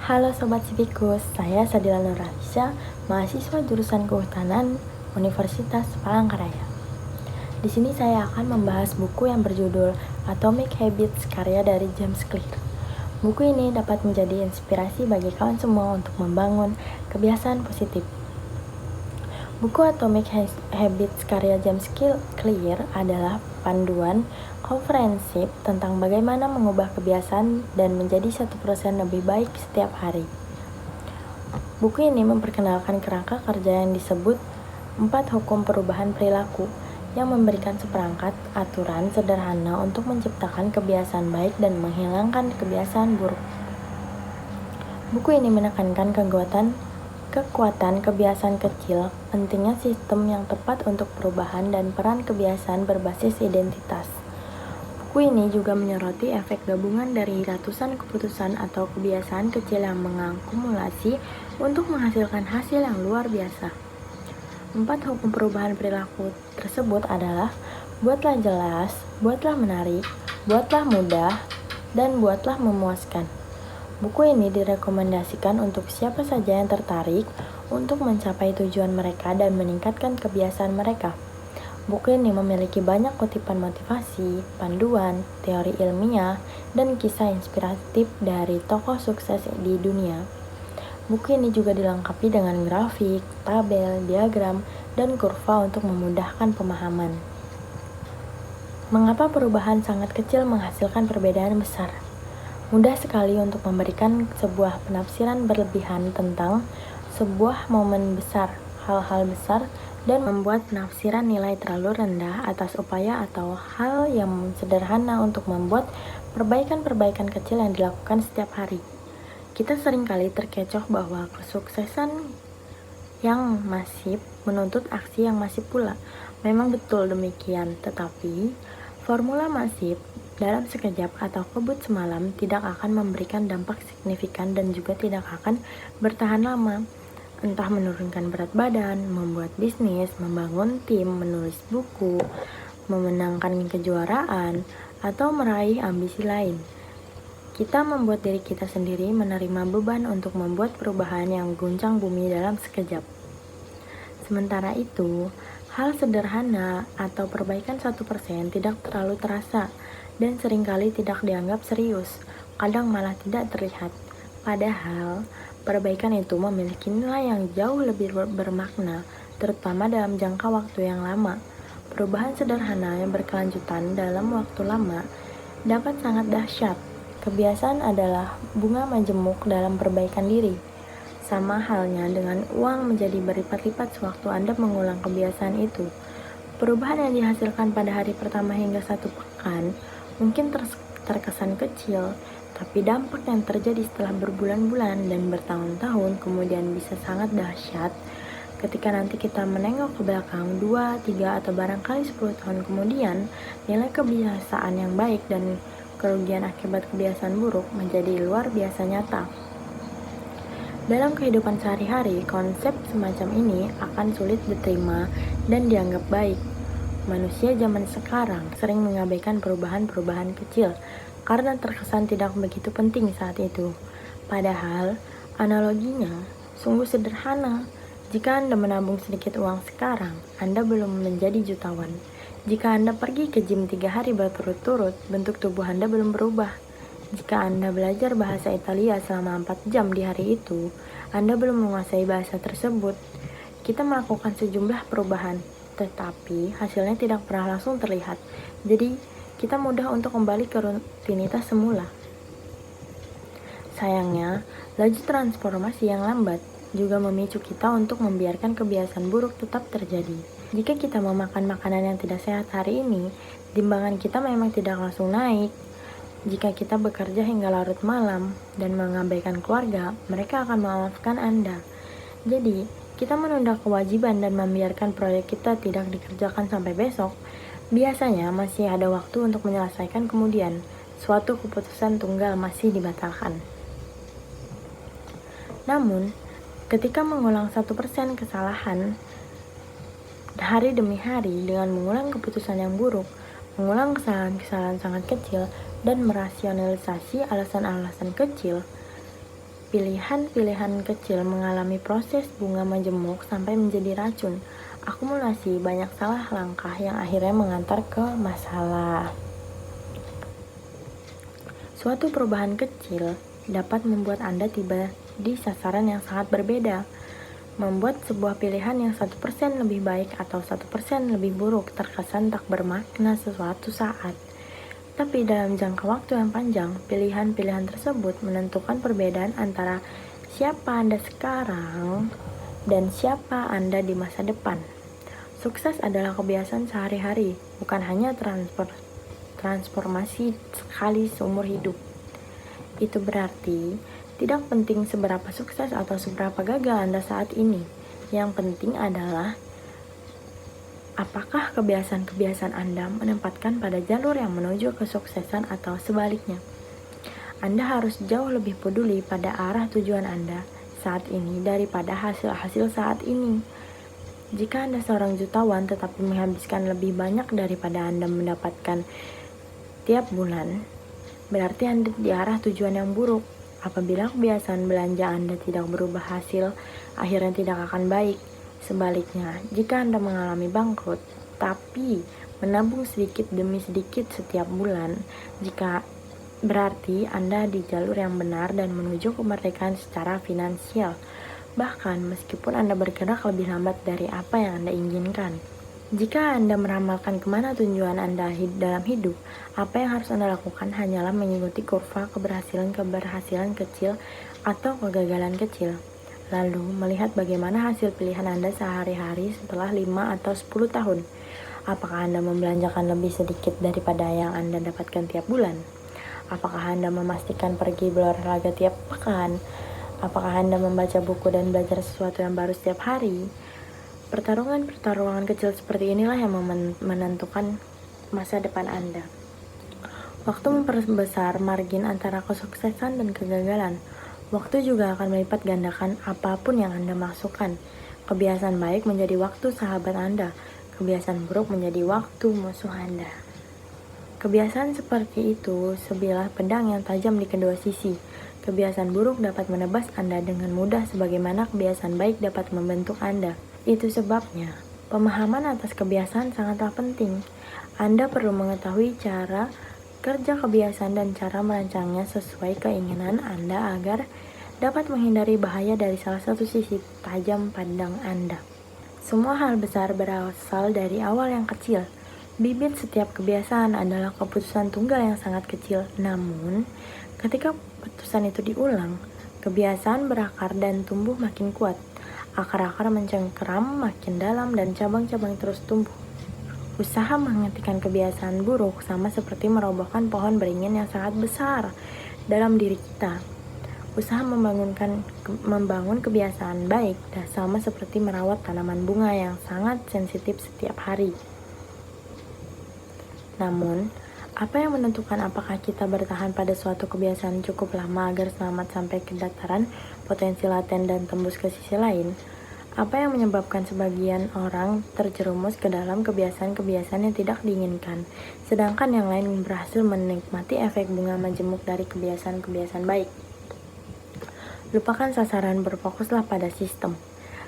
Halo Sobat Civikus, saya Sadila Nuralisya, mahasiswa jurusan Kehutanan Universitas Palangkaraya. Di sini saya akan membahas buku yang berjudul Atomic Habits karya dari James Clear. Buku ini dapat menjadi inspirasi bagi kawan semua untuk membangun kebiasaan positif. Buku Atomic Habits karya James Clear adalah panduan komprehensif tentang bagaimana mengubah kebiasaan dan menjadi 1% lebih baik setiap hari. Buku ini memperkenalkan kerangka kerja yang disebut 4 hukum perubahan perilaku yang memberikan seperangkat aturan sederhana untuk menciptakan kebiasaan baik dan menghilangkan kebiasaan buruk. Buku ini menekankan kekuatan kebiasaan kecil, pentingnya sistem yang tepat untuk perubahan dan peran kebiasaan berbasis identitas. Buku ini juga menyoroti efek gabungan dari ratusan keputusan atau kebiasaan kecil yang mengakumulasi untuk menghasilkan hasil yang luar biasa. 4 hukum perubahan perilaku tersebut adalah buatlah jelas, buatlah menarik, buatlah mudah, dan buatlah memuaskan. Buku ini direkomendasikan untuk siapa saja yang tertarik untuk mencapai tujuan mereka dan meningkatkan kebiasaan mereka. Buku ini memiliki banyak kutipan motivasi, panduan, teori ilmiah, dan kisah inspiratif dari tokoh sukses di dunia. Buku ini juga dilengkapi dengan grafik, tabel, diagram, dan kurva untuk memudahkan pemahaman. Mengapa perubahan sangat kecil menghasilkan perbedaan besar? Mudah sekali untuk memberikan sebuah penafsiran berlebihan tentang sebuah momen besar, hal-hal besar, dan membuat penafsiran nilai terlalu rendah atas upaya atau hal yang sederhana untuk membuat perbaikan-perbaikan kecil yang dilakukan setiap hari. Kita seringkali terkecoh bahwa kesuksesan yang masif menuntut aksi yang masif pula. Memang betul demikian, tetapi formula masif dalam sekejap atau kebut semalam tidak akan memberikan dampak signifikan dan juga tidak akan bertahan lama. Entah menurunkan berat badan, membuat bisnis, membangun tim, menulis buku, memenangkan kejuaraan, atau meraih ambisi lain. Kita membuat diri kita sendiri menerima beban untuk membuat perubahan yang guncang bumi dalam sekejap. Sementara itu, hal sederhana atau perbaikan 1% tidak terlalu terasa dan seringkali tidak dianggap serius, kadang malah tidak terlihat. Padahal, perbaikan itu memiliki nilai yang jauh lebih bermakna, terutama dalam jangka waktu yang lama. Perubahan sederhana yang berkelanjutan dalam waktu lama dapat sangat dahsyat. Kebiasaan adalah bunga majemuk dalam perbaikan diri. Sama halnya dengan uang menjadi berlipat-lipat sewaktu Anda mengulang kebiasaan itu. Perubahan yang dihasilkan pada hari pertama hingga 1 pekan mungkin terkesan kecil, tapi dampak yang terjadi setelah berbulan-bulan dan bertahun-tahun kemudian bisa sangat dahsyat ketika nanti kita menengok ke belakang 2, 3, atau barangkali 10 tahun kemudian. Nilai kebiasaan yang baik dan kerugian akibat kebiasaan buruk menjadi luar biasa nyata. Dalam kehidupan sehari-hari, konsep semacam ini akan sulit diterima dan dianggap baik. Manusia zaman sekarang sering mengabaikan perubahan-perubahan kecil karena terkesan tidak begitu penting saat itu. Padahal, analoginya sungguh sederhana. Jika Anda menabung sedikit uang sekarang, Anda belum menjadi jutawan. Jika Anda pergi ke gym 3 hari berturut-turut, bentuk tubuh Anda belum berubah. Jika Anda belajar bahasa Italia selama 4 jam di hari itu, Anda belum menguasai bahasa tersebut. Kita melakukan sejumlah perubahan, tetapi hasilnya tidak pernah langsung terlihat. Jadi, kita mudah untuk kembali ke rutinitas semula. Sayangnya, laju transformasi yang lambat juga memicu kita untuk membiarkan kebiasaan buruk tetap terjadi. Jika kita memakan makanan yang tidak sehat hari ini, timbangan kita memang tidak langsung naik. Jika kita bekerja hingga larut malam dan mengabaikan keluarga, mereka akan memaafkan Anda. Jadi, kita menunda kewajiban dan membiarkan proyek kita tidak dikerjakan sampai besok. Biasanya masih ada waktu untuk menyelesaikan kemudian. Suatu keputusan tunggal masih dibatalkan. Namun, ketika mengulang 1% kesalahan hari demi hari dengan mengulang keputusan yang buruk, mengulang kesalahan-kesalahan sangat kecil, dan merasionalisasi alasan-alasan kecil, Pilihan-pilihan kecil mengalami proses bunga majemuk sampai menjadi racun. Akumulasi banyak salah langkah yang akhirnya mengantar ke masalah. Suatu perubahan kecil dapat membuat Anda tiba di sasaran yang sangat berbeda. Membuat sebuah pilihan yang 1% lebih baik atau 1% lebih buruk terkesan tak bermakna sesuatu saat. Tapi dalam jangka waktu yang panjang, pilihan-pilihan tersebut menentukan perbedaan antara siapa Anda sekarang dan siapa Anda di masa depan. Sukses adalah kebiasaan sehari-hari, bukan hanya transformasi sekali seumur hidup. Itu berarti tidak penting seberapa sukses atau seberapa gagal Anda saat ini. Yang penting adalah apakah kebiasaan-kebiasaan Anda menempatkan pada jalur yang menuju kesuksesan atau sebaliknya. Anda harus jauh lebih peduli pada arah tujuan Anda saat ini daripada hasil-hasil saat ini. Jika Anda seorang jutawan tetapi menghabiskan lebih banyak daripada Anda mendapatkan tiap bulan, berarti Anda di arah tujuan yang buruk. Apabila kebiasaan belanja Anda tidak berubah, hasil akhirnya tidak akan baik. Sebaliknya, jika Anda mengalami bangkrut, tapi menabung sedikit demi sedikit setiap bulan, jika berarti Anda di jalur yang benar dan menuju kemerdekaan secara finansial. Bahkan meskipun Anda bergerak lebih lambat dari apa yang Anda inginkan. Jika Anda meramalkan kemana tujuan Anda dalam hidup, apa yang harus Anda lakukan hanyalah mengikuti kurva keberhasilan kecil atau kegagalan kecil. Lalu melihat bagaimana hasil pilihan Anda sehari-hari setelah 5 atau 10 tahun. Apakah Anda membelanjakan lebih sedikit daripada yang Anda dapatkan tiap bulan? Apakah Anda memastikan pergi berolahraga tiap pekan? Apakah Anda membaca buku dan belajar sesuatu yang baru setiap hari? Pertarungan kecil seperti inilah yang menentukan masa depan Anda. Waktu memperbesar margin antara kesuksesan dan kegagalan. Waktu juga akan melipat gandakan apapun yang Anda masukkan. Kebiasaan baik menjadi waktu sahabat Anda. Kebiasaan buruk menjadi waktu musuh Anda. Kebiasaan seperti itu sebilah pedang yang tajam di kedua sisi. Kebiasaan buruk dapat menebas Anda dengan mudah sebagaimana kebiasaan baik dapat membentuk Anda. Itu sebabnya, pemahaman atas kebiasaan sangatlah penting. Anda perlu mengetahui cara kerja kebiasaan dan cara merancangnya sesuai keinginan Anda agar dapat menghindari bahaya dari salah satu sisi tajam pandang Anda. Semua hal besar berasal dari awal yang kecil. Bibit setiap kebiasaan adalah keputusan tunggal yang sangat kecil. Namun, ketika keputusan itu diulang, kebiasaan berakar dan tumbuh makin kuat. Akar-akar mencengkeram makin dalam dan cabang-cabang terus tumbuh. Usaha menghentikan kebiasaan buruk sama seperti merobohkan pohon beringin yang sangat besar dalam diri kita. Usaha membangun kebiasaan baik dan sama seperti merawat tanaman bunga yang sangat sensitif setiap hari. Namun, apa yang menentukan apakah kita bertahan pada suatu kebiasaan cukup lama agar selamat sampai ke dataran potensi laten dan tembus ke sisi lain? Apa yang menyebabkan sebagian orang terjerumus ke dalam kebiasaan-kebiasaan yang tidak diinginkan, sedangkan yang lain berhasil menikmati efek bunga majemuk dari kebiasaan-kebiasaan baik? Lupakan sasaran, berfokuslah pada sistem.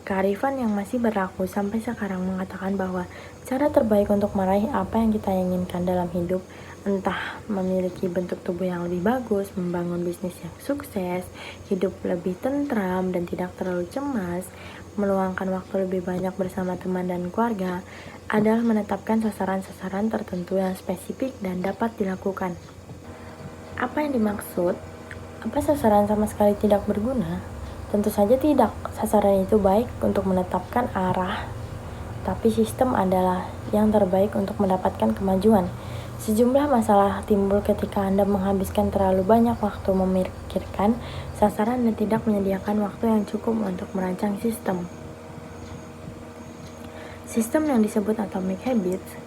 Kearifan yang masih berlaku sampai sekarang mengatakan bahwa cara terbaik untuk meraih apa yang kita inginkan dalam hidup, entah memiliki bentuk tubuh yang lebih bagus, membangun bisnis yang sukses, hidup lebih tentram dan tidak terlalu cemas, meluangkan waktu lebih banyak bersama teman dan keluarga, adalah menetapkan sasaran-sasaran tertentu yang spesifik dan dapat dilakukan. Apa yang dimaksud? Apa sasaran sama sekali tidak berguna? Tentu saja tidak. Sasaran itu baik untuk menetapkan arah, tapi sistem adalah yang terbaik untuk mendapatkan kemajuan. Sejumlah masalah timbul ketika Anda menghabiskan terlalu banyak waktu memikirkan sasaran dan tidak menyediakan waktu yang cukup untuk merancang sistem. Sistem yang disebut Atomic Habits.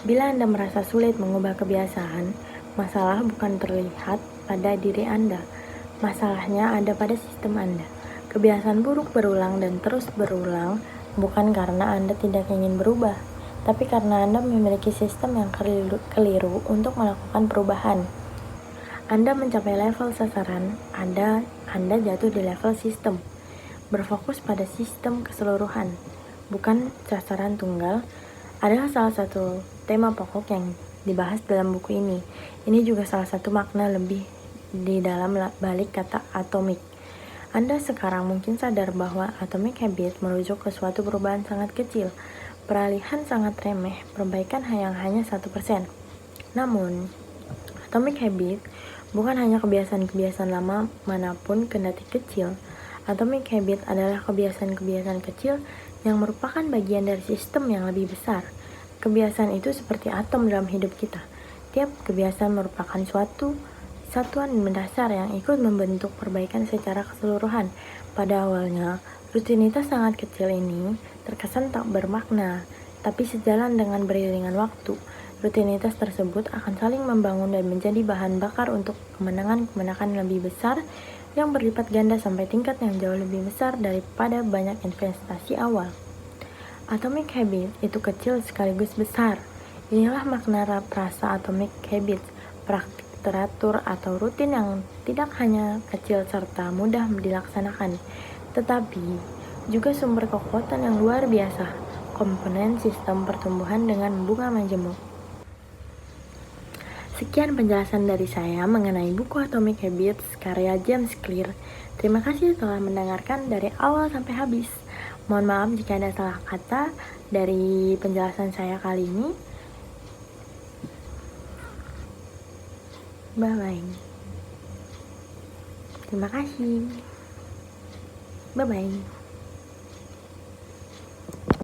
Bila Anda merasa sulit mengubah kebiasaan, masalah bukan terlihat pada diri Anda. Masalahnya ada pada sistem Anda. Kebiasaan buruk berulang dan terus berulang bukan karena Anda tidak ingin berubah, tapi karena Anda memiliki sistem yang keliru untuk melakukan perubahan. Anda mencapai level sasaran, Anda Anda jatuh di level sistem. Berfokus pada sistem keseluruhan, bukan sasaran tunggal, adalah salah satu tema pokok yang dibahas dalam buku ini. Ini juga salah satu makna lebih di dalam balik kata atomik. Anda sekarang mungkin sadar bahwa atomic habit merujuk ke suatu perubahan sangat kecil, peralihan sangat remeh, perbaikan yang hanya 1%. Namun, atomic habit bukan hanya kebiasaan-kebiasaan lama manapun kendati kecil. Atomic habit adalah kebiasaan-kebiasaan kecil yang merupakan bagian dari sistem yang lebih besar. Kebiasaan itu seperti atom dalam hidup kita. Tiap kebiasaan merupakan suatu satuan mendasar yang ikut membentuk perbaikan secara keseluruhan. Pada awalnya, rutinitas sangat kecil ini terkesan tak bermakna, tapi sejalan dengan beriringan waktu, rutinitas tersebut akan saling membangun dan menjadi bahan bakar untuk kemenangan-kemenangan lebih besar yang berlipat ganda sampai tingkat yang jauh lebih besar daripada banyak investasi awal. Atomic habit itu kecil sekaligus besar. Inilah makna rasa atomic habits, praktik teratur atau rutin yang tidak hanya kecil serta mudah dilaksanakan, tetapi juga sumber kekuatan yang luar biasa, komponen sistem pertumbuhan dengan bunga majemuk. Sekian penjelasan dari saya mengenai buku Atomic Habits karya James Clear. Terima kasih telah mendengarkan dari awal sampai habis. Mohon maaf jika ada salah kata dari penjelasan saya kali ini. Bye-bye. Terima kasih. Bye-bye.